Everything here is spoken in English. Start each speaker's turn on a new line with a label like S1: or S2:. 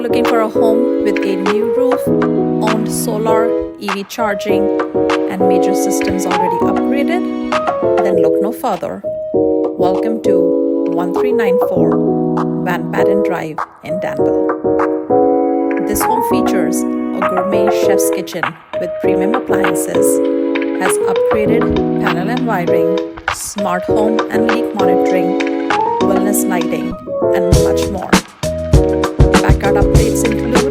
S1: looking for a home with a new roof, owned solar, EV charging, and major systems already upgraded? Then look no further. Welcome to 1394 Van Patten Drive in Danville. This home features a gourmet chef's kitchen with premium appliances, has upgraded panel and wiring, smart home and leak monitoring, wellness lighting, and much more. Backyard updates include